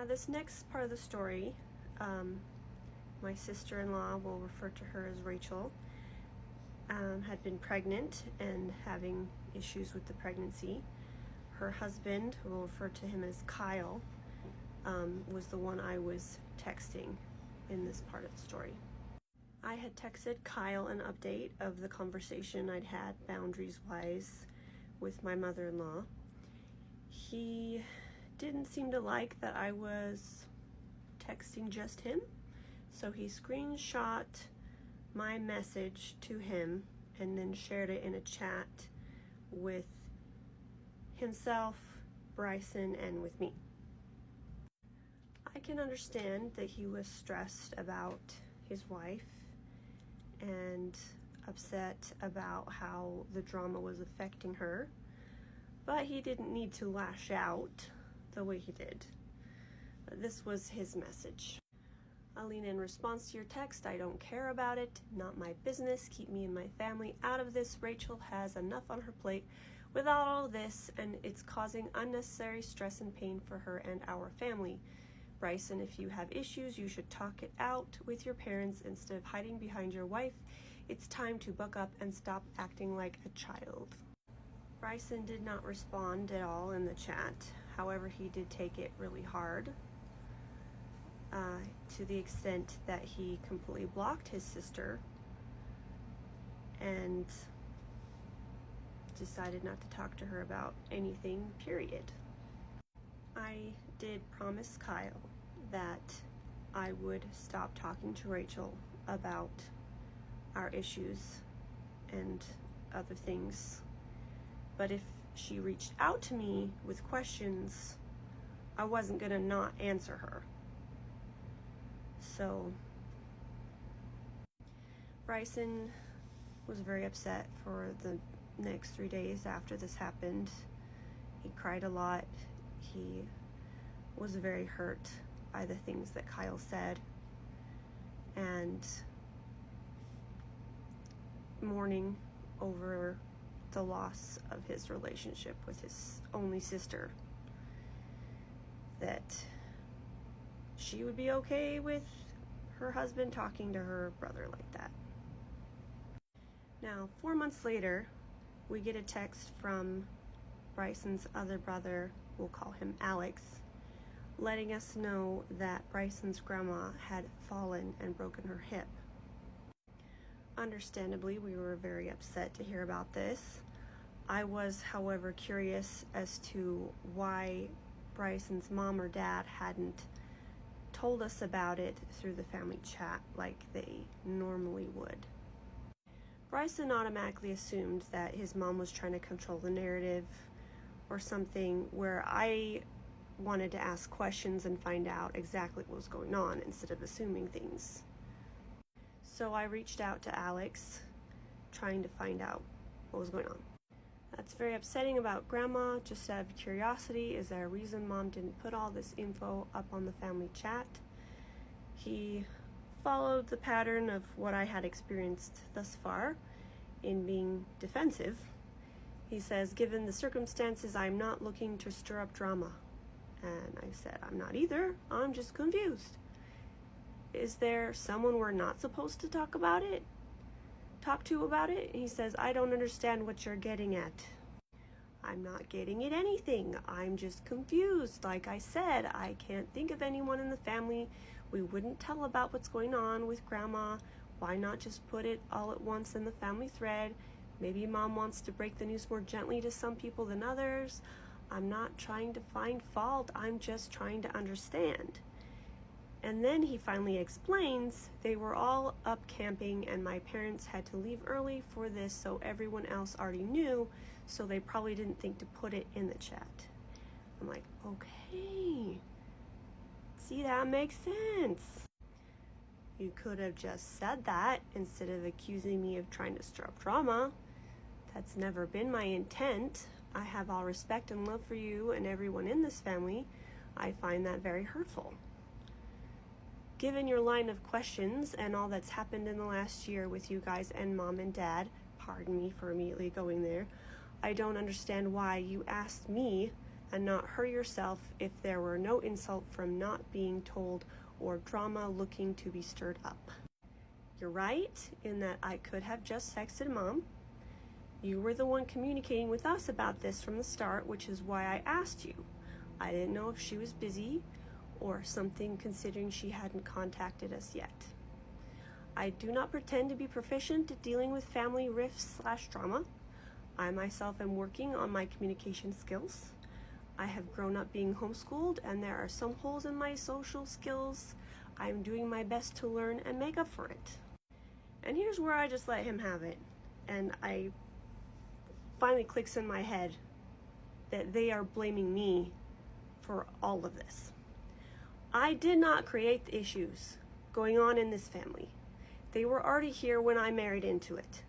Now this next part of the story, my sister-in-law, we'll refer to her as Rachel, had been pregnant and having issues with the pregnancy. Her husband, we'll refer to him as Kyle, was the one I was texting in this part of the story. I had texted Kyle an update of the conversation I'd had boundaries-wise with my mother-in-law. He didn't seem to like that I was texting just him, so he screenshot my message to him and then shared it in a chat with himself, Bryson, and with me. I can understand that he was stressed about his wife and upset about how the drama was affecting her, but he didn't need to lash out the way he did. This was his message. Alina, in response to your text, I don't care about it, not my business, keep me and my family out of this. Rachel has enough on her plate without all this, and it's causing unnecessary stress and pain for her and our family. Bryson, if you have issues, you should talk it out with your parents instead of hiding behind your wife. It's time to buck up and stop acting like a child. Bryson did not respond at all in the chat. However, he did take it really hard, to the extent that he completely blocked his sister and decided not to talk to her about anything, period. I did promise Kyle that I would stop talking to Rachel about our issues and other things, but if she reached out to me with questions, I wasn't gonna not answer her. So Bryson was very upset for the next 3 days after this happened. He cried a lot. He was very hurt by the things that Kyle said and mourning over the loss of his relationship with his only sister, that she would be okay with her husband talking to her brother like that. Now, 4 months later, we get a text from Bryson's other brother, we'll call him Alex, letting us know that Bryson's grandma had fallen and broken her hip. Understandably, we were very upset to hear about this. I was, however, curious as to why Bryson's mom or dad hadn't told us about it through the family chat like they normally would. Bryson automatically assumed that his mom was trying to control the narrative or something, where I wanted to ask questions and find out exactly what was going on instead of assuming things. So I reached out to Alex, trying to find out what was going on. That's very upsetting about Grandma. Just out of curiosity, is there a reason Mom didn't put all this info up on the family chat? He followed the pattern of what I had experienced thus far in being defensive. He says, given the circumstances, I'm not looking to stir up drama. And I said, I'm not either. I'm just confused. Is there someone we're not supposed to talk to about it? He says, I don't understand what you're getting at. I'm not getting at anything. I'm just confused. Like I said, I can't think of anyone in the family we wouldn't tell about what's going on with Grandma. Why not just put it all at once in the family thread? Maybe Mom wants to break the news more gently to some people than others. I'm not trying to find fault. I'm just trying to understand. And then he finally explains they were all up camping and my parents had to leave early for this, so everyone else already knew, so they probably didn't think to put it in the chat. I'm like, okay, see, that makes sense. You could have just said that instead of accusing me of trying to stir up drama. That's never been my intent. I have all respect and love for you and everyone in this family. I find that very hurtful. Given your line of questions and all that's happened in the last year with you guys and Mom and Dad, pardon me for immediately going there, I don't understand why you asked me and not hurt yourself if there were no insult from not being told or drama looking to be stirred up. You're right in that I could have just texted Mom. You were the one communicating with us about this from the start, which is why I asked you. I didn't know if she was busy or something, considering she hadn't contacted us yet. I do not pretend to be proficient at dealing with family rifts/drama. I myself am working on my communication skills. I have grown up being homeschooled, and there are some holes in my social skills. I'm doing my best to learn and make up for it. And here's where I just let him have it. And I finally clicks in my head that they are blaming me for all of this. I did not create the issues going on in this family. They were already here when I married into it.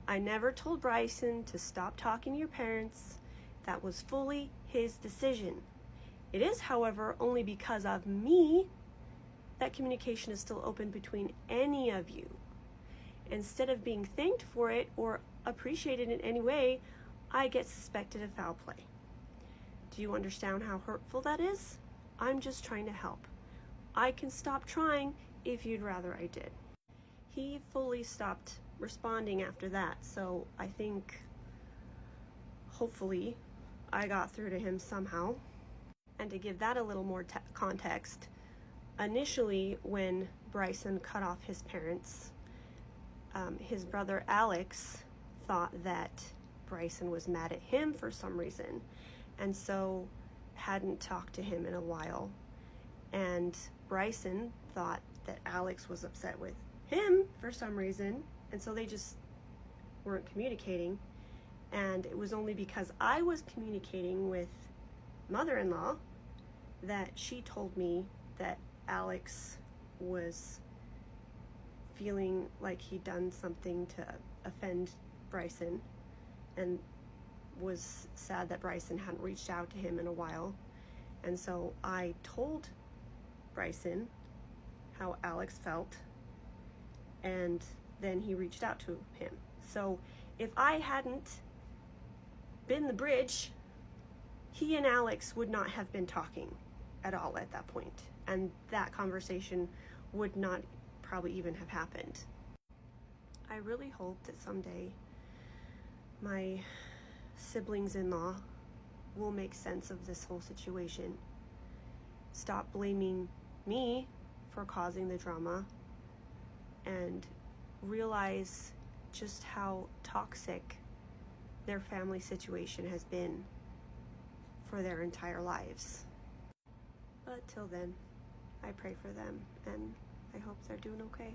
I never told Bryson to stop talking to your parents. That was fully his decision. It is, however, only because of me that communication is still open between any of you. Instead of being thanked for it or appreciated in any way, I get suspected of foul play. Do you understand how hurtful that is? I'm just trying to help. I can stop trying if you'd rather I did. He fully stopped responding after that, so I think hopefully I got through to him somehow. And to give that a little more context, initially when Bryson cut off his parents, his brother Alex thought that Bryson was mad at him for some reason, and so hadn't talked to him in a while. And Bryson thought that Alex was upset with him for some reason, and so they just weren't communicating. And it was only because I was communicating with mother-in-law that she told me that Alex was feeling like he'd done something to offend Bryson and was sad that Bryson hadn't reached out to him in a while. And so I told Bryson how Alex felt, and then he reached out to him. So if I hadn't been the bridge, he and Alex would not have been talking at all at that point, and that conversation would not probably even have happened. I really hope that someday my siblings-in-law will make sense of this whole situation. Stop blaming me for causing the drama and realize just how toxic their family situation has been for their entire lives. But till then, I pray for them, and I hope they're doing okay.